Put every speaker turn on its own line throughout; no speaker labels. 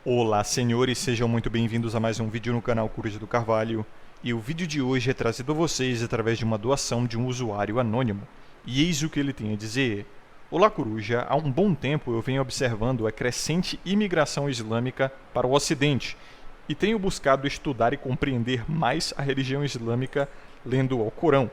Olá, senhores, sejam muito bem-vindos a mais um vídeo no canal Coruja do Carvalho. E o vídeo de hoje é trazido a vocês através de uma doação de um usuário anônimo. E eis o que ele tem a dizer. Olá, Coruja, há um bom tempo eu venho observando a crescente imigração islâmica para o Ocidente e tenho buscado estudar e compreender mais a religião islâmica lendo o Alcorão.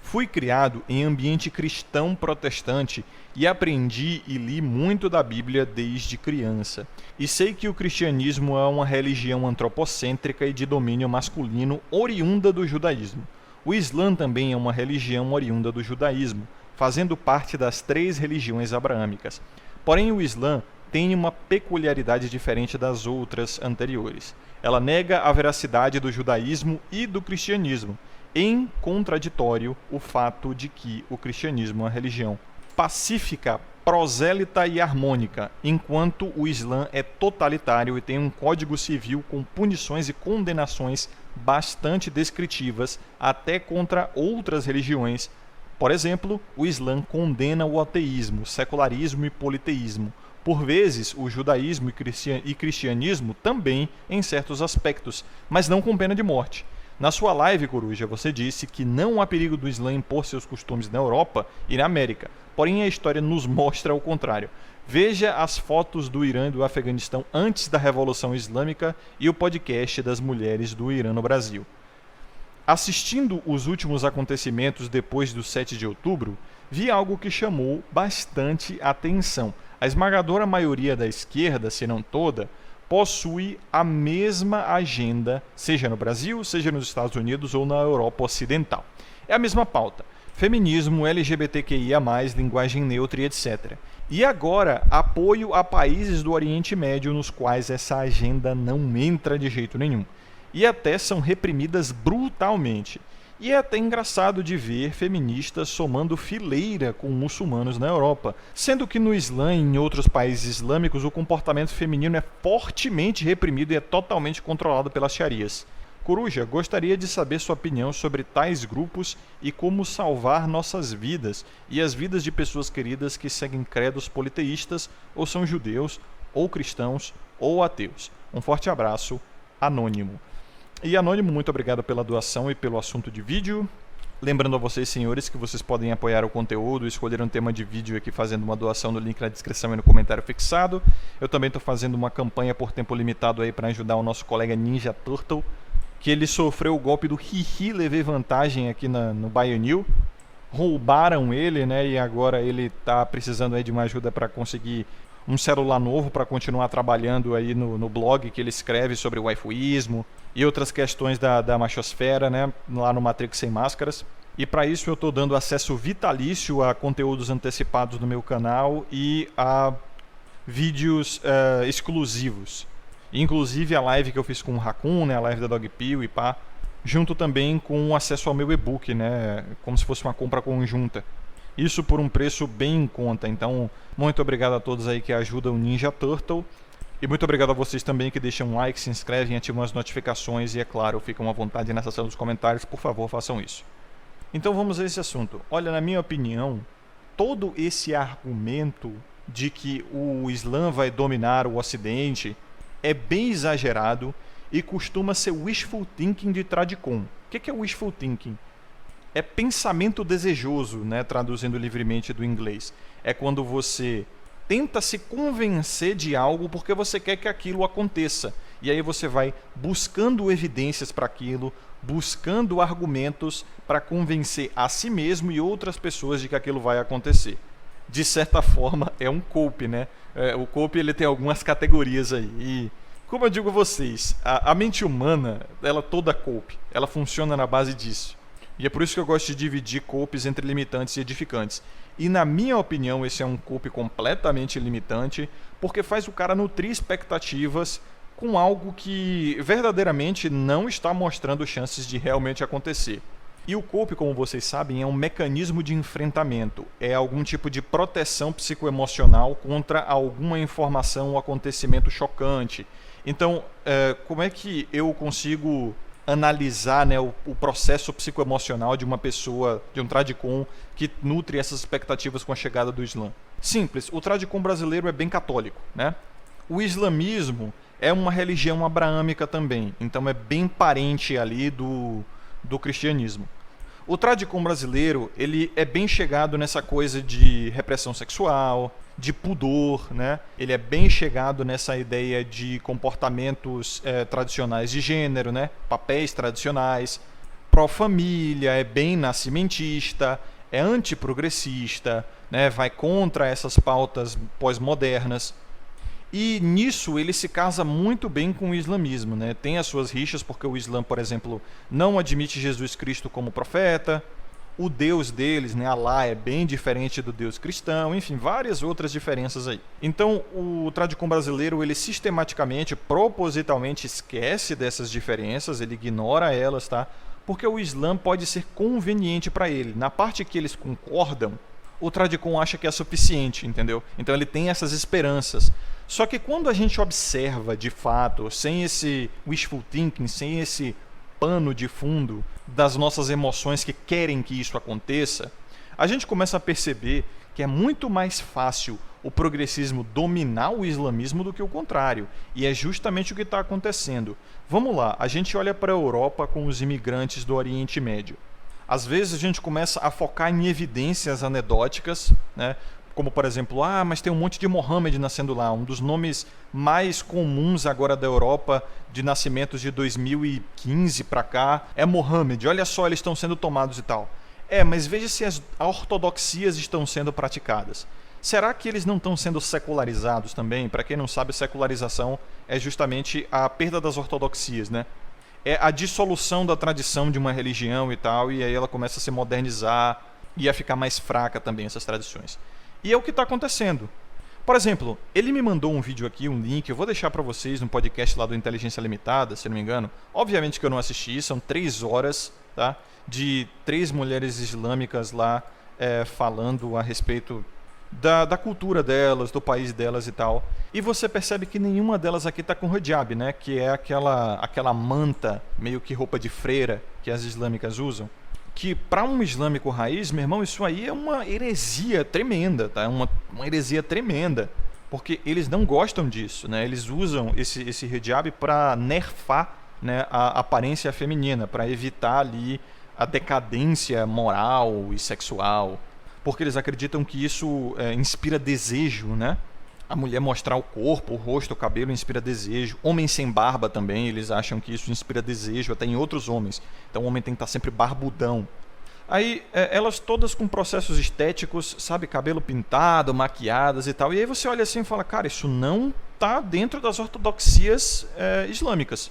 Fui criado em ambiente cristão protestante e aprendi e li muito da Bíblia desde criança. E sei que o cristianismo é uma religião antropocêntrica e de domínio masculino oriunda do judaísmo. O Islã também é uma religião oriunda do judaísmo, fazendo parte das 3 religiões abraâmicas. Porém, o Islã tem uma peculiaridade diferente das outras anteriores. Ela nega a veracidade do judaísmo e do cristianismo, em contraditório o fato de que o cristianismo é uma religião pacífica, prosélita e harmônica, enquanto o Islã é totalitário e tem um código civil com punições e condenações bastante descritivas até contra outras religiões. Por exemplo, o Islã condena o ateísmo, secularismo e politeísmo. Por vezes, o judaísmo e cristianismo também em certos aspectos, mas não com pena de morte. Na sua live, Coruja, você disse que não há perigo do Islã impor seus costumes na Europa e na América, porém a história nos mostra o contrário. Veja as fotos do Irã e do Afeganistão antes da Revolução Islâmica e o podcast das mulheres do Irã no Brasil. Assistindo os últimos acontecimentos depois do 7 de outubro, vi algo que chamou bastante atenção. A esmagadora maioria da esquerda, se não toda, possui a mesma agenda, seja no Brasil, seja nos Estados Unidos ou na Europa Ocidental. É a mesma pauta: feminismo, LGBTQIA+, linguagem neutra e etc. E agora, apoio a países do Oriente Médio nos quais essa agenda não entra de jeito nenhum. E até são reprimidas brutalmente. E é até engraçado de ver feministas somando fileira com muçulmanos na Europa, sendo que no Islã e em outros países islâmicos o comportamento feminino é fortemente reprimido e é totalmente controlado pelas xarias. Coruja, gostaria de saber sua opinião sobre tais grupos e como salvar nossas vidas e as vidas de pessoas queridas que seguem credos politeístas ou são judeus, ou cristãos, ou ateus. Um forte abraço, Anônimo. E Anônimo, muito obrigado pela doação e pelo assunto de vídeo. Lembrando a vocês, senhores, que vocês podem apoiar o conteúdo e escolher um tema de vídeo aqui fazendo uma doação no link na descrição e no comentário fixado. Eu também estou fazendo uma campanha por tempo limitado aí para ajudar o nosso colega Ninja Turtle, que ele sofreu o golpe do hihi, levei vantagem aqui no Bionil. Roubaram ele, né, e agora ele está precisando aí de uma ajuda para conseguir um celular novo para continuar trabalhando aí no blog que ele escreve sobre o waifuísmo e outras questões da machosfera, né, lá no Matrix Sem Máscaras. E para isso eu estou dando acesso vitalício a conteúdos antecipados no meu canal e a vídeos exclusivos. Inclusive a live que eu fiz com o Raccoon, né, a live da Dogpeel e pá, junto também com acesso ao meu e-book, né, como se fosse uma compra conjunta. Isso por um preço bem em conta. Então, muito obrigado a todos aí que ajudam o Ninja Turtle. E muito obrigado a vocês também que deixam um like, se inscrevem, ativam as notificações e, é claro, ficam à vontade na seção dos comentários. Por favor, façam isso. Então vamos a esse assunto. Olha, na minha opinião, todo esse argumento de que o Islã vai dominar o Ocidente é bem exagerado e costuma ser wishful thinking de Tradicon. O que é wishful thinking? É pensamento desejoso, né, traduzindo livremente do inglês. É quando você tenta se convencer de algo porque você quer que aquilo aconteça. E aí você vai buscando evidências para aquilo, buscando argumentos para convencer a si mesmo e outras pessoas de que aquilo vai acontecer. De certa forma, é um cope, né? O cope ele tem algumas categorias aí. E, como eu digo a vocês, a mente humana, ela toda cope. Ela funciona na base disso. E é por isso que eu gosto de dividir copes entre limitantes e edificantes. E na minha opinião, esse é um cope completamente limitante, porque faz o cara nutrir expectativas com algo que verdadeiramente não está mostrando chances de realmente acontecer. E o cope, como vocês sabem, é um mecanismo de enfrentamento, é algum tipo de proteção psicoemocional contra alguma informação ou acontecimento chocante. Então, como é que eu consigo analisar, né, o processo psicoemocional de uma pessoa, de um Tradicon que nutre essas expectativas com a chegada do Islã? Simples, o Tradicon brasileiro é bem católico, né? O islamismo é uma religião abraâmica também, então é bem parente ali do cristianismo. O tradicom brasileiro, ele é bem chegado nessa coisa de repressão sexual, de pudor, né? Ele é bem chegado nessa ideia de comportamentos tradicionais de gênero, né? Papéis tradicionais, pró-família, é bem nascimentista, é antiprogressista, né? Vai contra essas pautas pós-modernas. E nisso ele se casa muito bem com o islamismo, né? Tem as suas rixas, porque o Islã, por exemplo, não admite Jesus Cristo como profeta. O Deus deles, né, Alá, é bem diferente do Deus cristão. Enfim, várias outras diferenças aí. Então, o tradicom brasileiro, ele sistematicamente, propositalmente esquece dessas diferenças, ele ignora elas, tá? Porque o Islã pode ser conveniente para ele. Na parte que eles concordam, o tradicom acha que é suficiente, entendeu? Então ele tem essas esperanças. Só que quando a gente observa de fato, sem esse wishful thinking, sem esse pano de fundo das nossas emoções que querem que isso aconteça, a gente começa a perceber que é muito mais fácil o progressismo dominar o islamismo do que o contrário. E é justamente o que está acontecendo. Vamos lá, a gente olha para a Europa com os imigrantes do Oriente Médio. Às vezes a gente começa a focar em evidências anedóticas, né? Como por exemplo, mas tem um monte de Mohammed nascendo lá. Um dos nomes mais comuns agora da Europa de nascimentos de 2015 para cá é Mohammed. Olha só, eles estão sendo tomados e tal. Mas veja se as ortodoxias estão sendo praticadas. Será que eles não estão sendo secularizados também? Para quem não sabe, secularização é justamente a perda das ortodoxias, né? É a dissolução da tradição de uma religião e tal, e aí ela começa a se modernizar e a ficar mais fraca também, essas tradições. E é o que está acontecendo. Por exemplo, ele me mandou um vídeo aqui, um link, eu vou deixar para vocês no podcast lá do Inteligência Limitada, se não me engano. Obviamente que eu não assisti, são 3 horas, tá? De 3 mulheres islâmicas lá falando a respeito da cultura delas, do país delas e tal. E você percebe que nenhuma delas aqui está com hijab, né? Que é aquela manta, meio que roupa de freira, que as islâmicas usam. Que para um islâmico raiz, meu irmão, isso aí é uma heresia tremenda, tá? Uma heresia tremenda. Porque eles não gostam disso, né? Eles usam esse hijab para nerfar, né, a aparência feminina, para evitar ali a decadência moral e sexual. Porque eles acreditam que isso inspira desejo, né? A mulher mostrar o corpo, o rosto, o cabelo inspira desejo. Homens sem barba também, eles acham que isso inspira desejo, até em outros homens. Então o homem tem que estar sempre barbudão. Aí elas todas com processos estéticos, sabe? Cabelo pintado, maquiadas e tal. E aí você olha assim e fala, cara, isso não está dentro das ortodoxias islâmicas.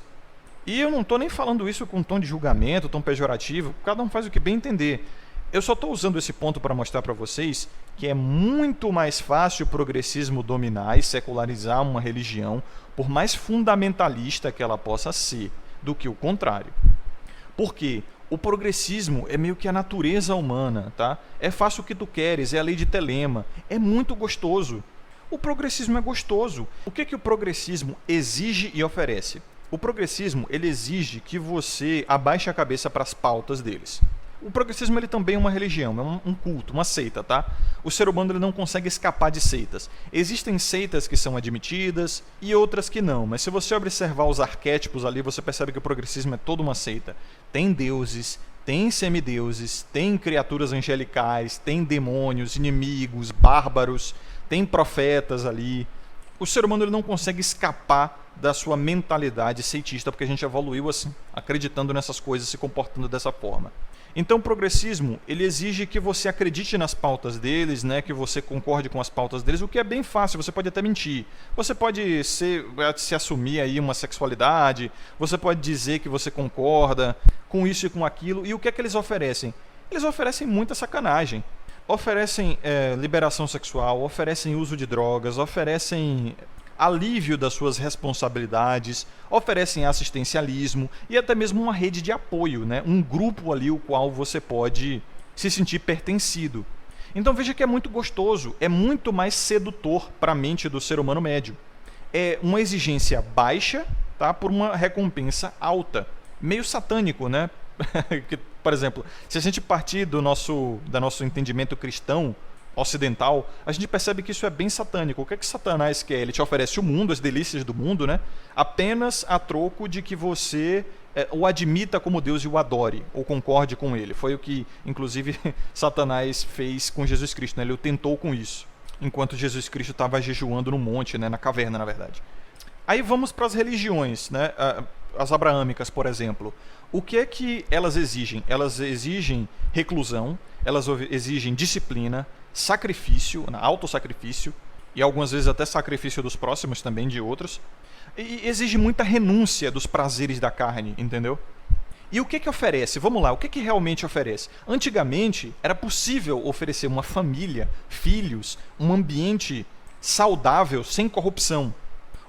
E eu não estou nem falando isso com tom de julgamento, tom pejorativo. Cada um faz o que bem entender. Eu só estou usando esse ponto para mostrar para vocês que é muito mais fácil o progressismo dominar e secularizar uma religião, por mais fundamentalista que ela possa ser, do que o contrário. Porque o progressismo é meio que a natureza humana, tá? É faça o que tu queres, é a lei de Telema, é muito gostoso. O progressismo é gostoso. O que o progressismo exige e oferece? O progressismo, ele exige que você abaixe a cabeça para as pautas deles. O progressismo ele também é uma religião, é um culto, uma seita, tá? O ser humano ele não consegue escapar de seitas. Existem seitas que são admitidas e outras que não, mas se você observar os arquétipos ali, você percebe que o progressismo é toda uma seita. Tem deuses, tem semideuses, tem criaturas angelicais, tem demônios, inimigos, bárbaros, tem profetas ali. O ser humano ele não consegue escapar da sua mentalidade seitista, porque a gente evoluiu assim, acreditando nessas coisas, se comportando dessa forma. Então o progressismo, ele exige que você acredite nas pautas deles, né, que você concorde com as pautas deles, o que é bem fácil, você pode até mentir. Você pode se assumir aí uma sexualidade, você pode dizer que você concorda com isso e com aquilo, e o que é que eles oferecem? Eles oferecem muita sacanagem. Oferecem liberação sexual, oferecem uso de drogas, oferecem alívio das suas responsabilidades, oferecem assistencialismo e até mesmo uma rede de apoio, né? Um grupo ali o qual você pode se sentir pertencido. Então veja que é muito gostoso, é muito mais sedutor para a mente do ser humano médio. É uma exigência baixa, tá? Por uma recompensa alta. Meio satânico, né? Por exemplo, se a gente partir do nosso entendimento cristão, ocidental, a gente percebe que isso é bem satânico. O que é que Satanás quer? Ele te oferece o mundo, as delícias do mundo, né? Apenas a troco de que você o admita como Deus e o adore, ou concorde com ele. Foi o que, inclusive, Satanás fez com Jesus Cristo, né? Ele o tentou com isso, enquanto Jesus Cristo estava jejuando no monte, né? Na caverna, na verdade. Aí vamos para as religiões, né? As abraâmicas, por exemplo. O que é que elas exigem? Elas exigem reclusão, elas exigem disciplina, sacrifício, autossacrifício, e algumas vezes até sacrifício dos próximos também, de outros. E exige muita renúncia dos prazeres da carne, entendeu? E o que que oferece? Vamos lá, o que que realmente oferece? Antigamente, era possível oferecer uma família, filhos, um ambiente saudável, sem corrupção.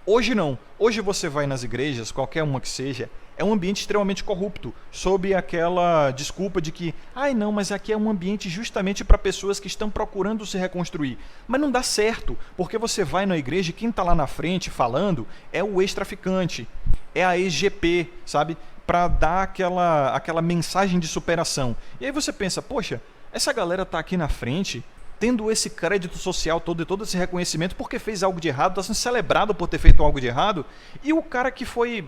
Hoje não. Hoje você vai nas igrejas, qualquer uma que seja, é um ambiente extremamente corrupto, sob aquela desculpa de que, não, mas aqui é um ambiente justamente para pessoas que estão procurando se reconstruir. Mas não dá certo, porque você vai na igreja e quem está lá na frente falando é o ex-traficante, é a ex-GP, sabe? Para dar aquela mensagem de superação. E aí você pensa, poxa, essa galera está aqui na frente, tendo esse crédito social todo e todo esse reconhecimento porque fez algo de errado, está sendo celebrado por ter feito algo de errado, e o cara que foi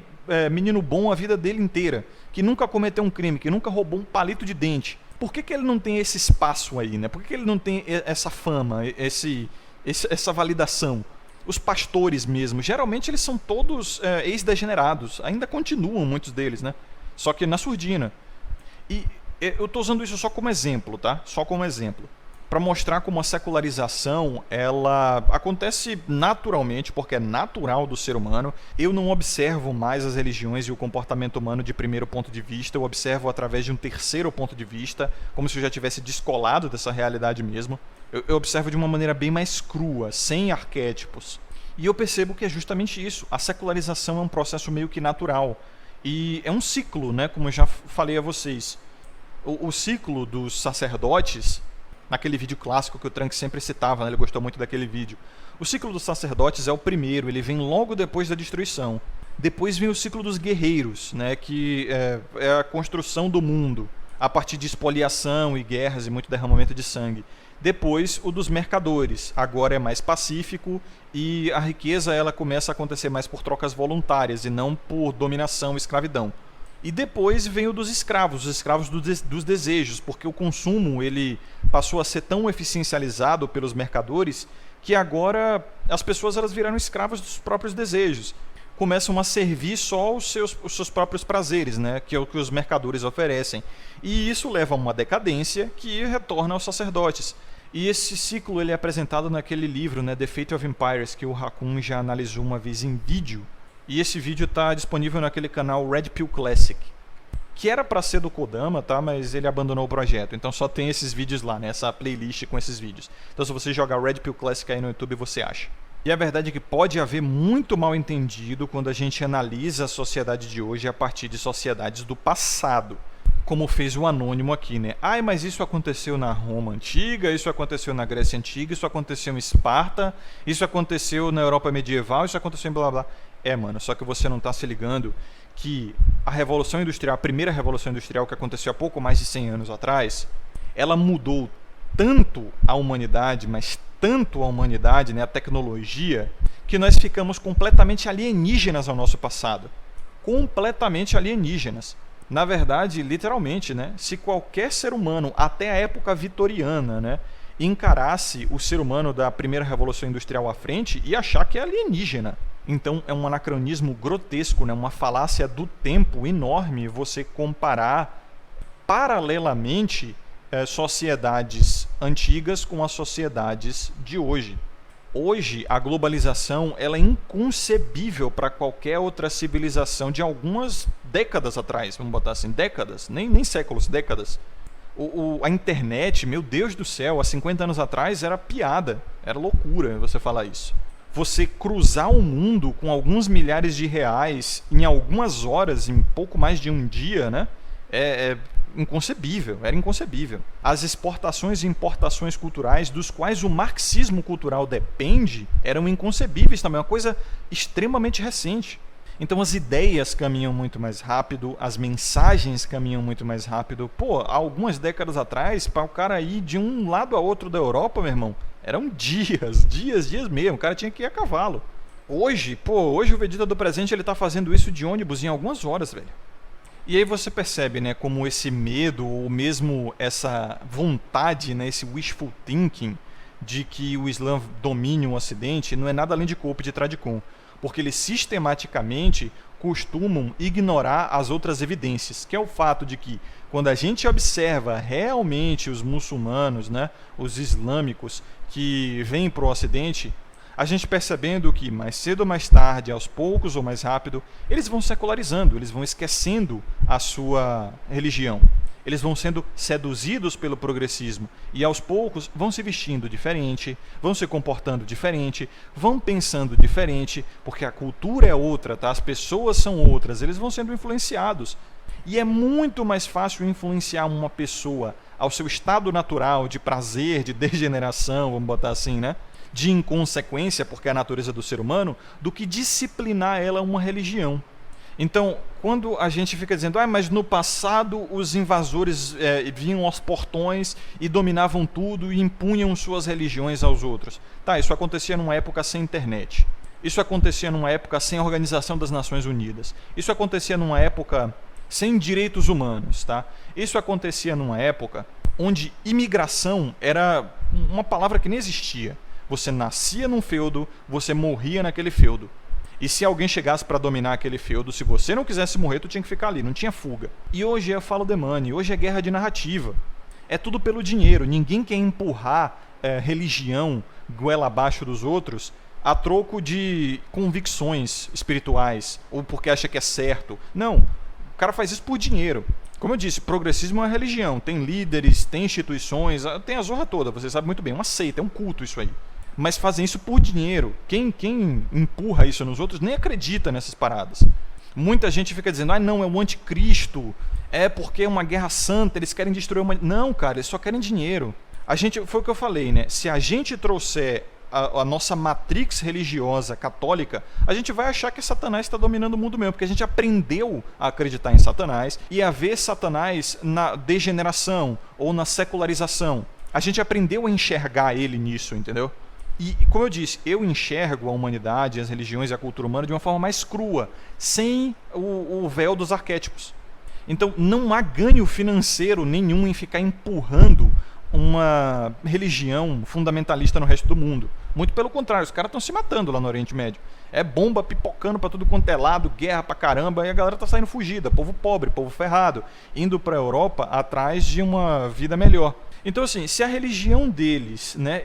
menino bom a vida dele inteira, que nunca cometeu um crime, que nunca roubou um palito de dente, por que ele não tem esse espaço aí, né? Por que ele não tem essa fama, essa validação? Os pastores mesmo, geralmente eles são todos ex-degenerados, ainda continuam muitos deles, né? Só que na surdina. E eu estou usando isso só como exemplo, tá? Só como exemplo. Para mostrar como a secularização ela acontece naturalmente, porque é natural do ser humano. Eu não observo mais as religiões e o comportamento humano de primeiro ponto de vista, eu observo através de um terceiro ponto de vista, como se eu já tivesse descolado dessa realidade mesmo. Eu observo de uma maneira bem mais crua, sem arquétipos. E eu percebo que é justamente isso. A secularização é um processo meio que natural. E é um ciclo, né? Como eu já falei a vocês. O ciclo dos sacerdotes, naquele vídeo clássico que o Trunks sempre citava, né? Ele gostou muito daquele vídeo. O ciclo dos sacerdotes é o primeiro, ele vem logo depois da destruição. Depois vem o ciclo dos guerreiros, né? Que é a construção do mundo, a partir de expoliação e guerras e muito derramamento de sangue. Depois o dos mercadores, agora é mais pacífico e a riqueza ela começa a acontecer mais por trocas voluntárias e não por dominação e escravidão. E depois vem o dos escravos, os escravos dos desejos, porque o consumo ele passou a ser tão eficiencializado pelos mercadores que agora as pessoas elas viraram escravas dos próprios desejos. Começam a servir só os seus próprios prazeres, né? Que é o que os mercadores oferecem. E isso leva a uma decadência que retorna aos sacerdotes. E esse ciclo ele é apresentado naquele livro, né, The Fate of Empires, que o Raccoon já analisou uma vez em vídeo. E esse vídeo está disponível naquele canal Red Pill Classic, que era para ser do Kodama, tá? Mas ele abandonou o projeto. Então só tem esses vídeos lá, né? Essa playlist com esses vídeos. Então se você jogar Red Pill Classic aí no YouTube, você acha. E a verdade é que pode haver muito mal entendido quando a gente analisa a sociedade de hoje a partir de sociedades do passado. Como fez o Anônimo aqui, né? Mas isso aconteceu na Roma Antiga, isso aconteceu na Grécia Antiga, isso aconteceu em Esparta, isso aconteceu na Europa Medieval, isso aconteceu em blá blá. Mano, só que você não tá se ligando que a Revolução Industrial, a primeira Revolução Industrial que aconteceu há pouco mais de 100 anos atrás, ela mudou tanto a humanidade, mas tanto a humanidade, né, a tecnologia, que nós ficamos completamente alienígenas ao nosso passado. Completamente alienígenas. Na verdade, literalmente, né, se qualquer ser humano, até a época vitoriana, né, encarasse o ser humano da primeira Revolução Industrial à frente e achar que é alienígena. Então é um anacronismo grotesco, né, uma falácia do tempo enorme você comparar paralelamente sociedades antigas com as sociedades de hoje. Hoje, a globalização ela é inconcebível para qualquer outra civilização de algumas décadas atrás. Vamos botar assim, décadas, nem séculos, décadas. A internet, meu Deus do céu, há 50 anos atrás era piada, era loucura você falar isso. Você cruzar o mundo com alguns milhares de reais em algumas horas, em pouco mais de um dia, né? Inconcebível, era inconcebível. As exportações e importações culturais dos quais o marxismo cultural depende eram inconcebíveis também, uma coisa extremamente recente. Então as ideias caminham muito mais rápido, as mensagens caminham muito mais rápido. Pô, há algumas décadas atrás, para o cara ir de um lado a outro da Europa, meu irmão, eram dias mesmo. O cara tinha que ir a cavalo. Hoje o Vegeta do presente ele tá fazendo isso de ônibus em algumas horas, velho. E aí você percebe, né, como esse medo ou mesmo essa vontade, né, esse wishful thinking de que o Islã domine o Ocidente não é nada além de golpe de Tradicon, porque eles sistematicamente costumam ignorar as outras evidências, que é o fato de que quando a gente observa realmente os muçulmanos, né, os islâmicos que vêm para o Ocidente, a gente percebendo que mais cedo ou mais tarde, aos poucos ou mais rápido, eles vão secularizando, eles vão esquecendo a sua religião. Eles vão sendo seduzidos pelo progressismo e aos poucos vão se vestindo diferente, vão se comportando diferente, vão pensando diferente, porque a cultura é outra, tá? As pessoas são outras, eles vão sendo influenciados. E é muito mais fácil influenciar uma pessoa ao seu estado natural de prazer, de degeneração, vamos botar assim, né? De inconsequência, porque é a natureza do ser humano, do que disciplinar ela uma religião. Então, quando a gente fica dizendo, mas no passado os invasores vinham aos portões e dominavam tudo e impunham suas religiões aos outros. Tá, isso acontecia numa época sem internet. Isso acontecia numa época sem a Organização das Nações Unidas. Isso acontecia numa época sem direitos humanos, tá? Isso acontecia numa época onde imigração era uma palavra que nem existia. Você nascia num feudo, você morria naquele feudo. E se alguém chegasse para dominar aquele feudo, se você não quisesse morrer, tu tinha que ficar ali, não tinha fuga. E hoje é follow the money, hoje é guerra de narrativa. É tudo pelo dinheiro, ninguém quer empurrar religião goela abaixo dos outros a troco de convicções espirituais, ou porque acha que é certo. Não, o cara faz isso por dinheiro. Como eu disse, progressismo é uma religião, tem líderes, tem instituições, tem a zorra toda, você sabe muito bem, uma seita, é um culto isso aí. Mas fazem isso por dinheiro. Quem empurra isso nos outros nem acredita nessas paradas. Muita gente fica dizendo, não, é o anticristo, é porque é uma guerra santa, eles querem destruir uma... Não, cara, eles só querem dinheiro. Foi o que eu falei, né? Se a gente trouxer a nossa matrix religiosa católica, a gente vai achar que Satanás está dominando o mundo mesmo, porque a gente aprendeu a acreditar em Satanás e a ver Satanás na degeneração ou na secularização. A gente aprendeu a enxergar ele nisso, entendeu? E, como eu disse, eu enxergo a humanidade, as religiões e a cultura humana de uma forma mais crua, sem o véu dos arquétipos. Então, não há ganho financeiro nenhum em ficar empurrando uma religião fundamentalista no resto do mundo. Muito pelo contrário, os caras estão se matando lá no Oriente Médio. É bomba pipocando pra tudo quanto é lado, guerra pra caramba, e a galera tá saindo fugida, povo pobre, povo ferrado, indo pra Europa atrás de uma vida melhor. Então, assim, se a religião deles, né,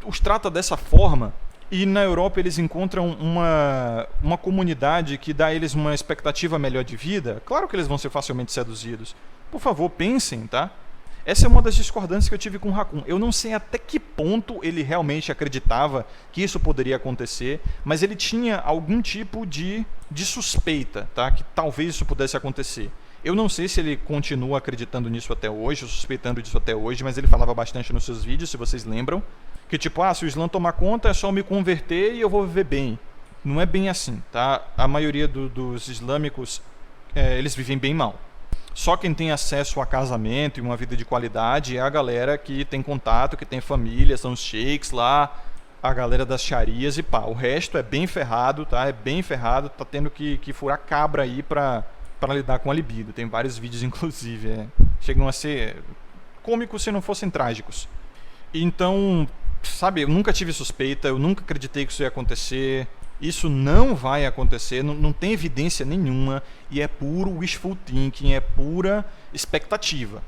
os trata dessa forma, e na Europa eles encontram uma comunidade que dá a eles uma expectativa melhor de vida, claro que eles vão ser facilmente seduzidos. Por favor, pensem, tá? Essa é uma das discordâncias que eu tive com o Raccoon. Eu não sei até que ponto ele realmente acreditava que isso poderia acontecer, mas ele tinha algum tipo de suspeita, tá? Que talvez isso pudesse acontecer. Eu não sei se ele continua acreditando nisso até hoje, ou suspeitando disso até hoje, mas ele falava bastante nos seus vídeos, se vocês lembram. Que tipo, se o Islã tomar conta é só me converter e eu vou viver bem. Não é bem assim, tá? A maioria dos islâmicos, eles vivem bem mal. Só quem tem acesso a casamento e uma vida de qualidade é a galera que tem contato, que tem família, são os sheiks lá, a galera das xarias e pá. O resto é bem ferrado, tá? É bem ferrado, tá tendo que furar cabra aí pra lidar com a libido. Tem vários vídeos, inclusive, chegam a ser cômicos se não fossem trágicos. Então, sabe, eu nunca tive suspeita, eu nunca acreditei que isso ia acontecer. Isso não vai acontecer, não tem evidência nenhuma e é puro wishful thinking, é pura expectativa.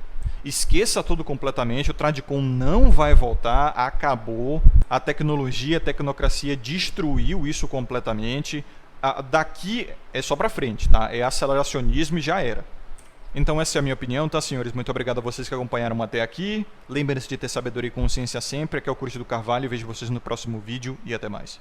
Esqueça tudo completamente, o Tradicon não vai voltar, acabou, a tecnologia, a tecnocracia destruiu isso completamente. Daqui é só pra frente, tá? É aceleracionismo e já era. Então essa é a minha opinião, tá, senhores? Muito obrigado a vocês que acompanharam até aqui. Lembrem-se de ter sabedoria e consciência sempre. Aqui é o Curso do Carvalho. Vejo vocês no próximo vídeo e até mais.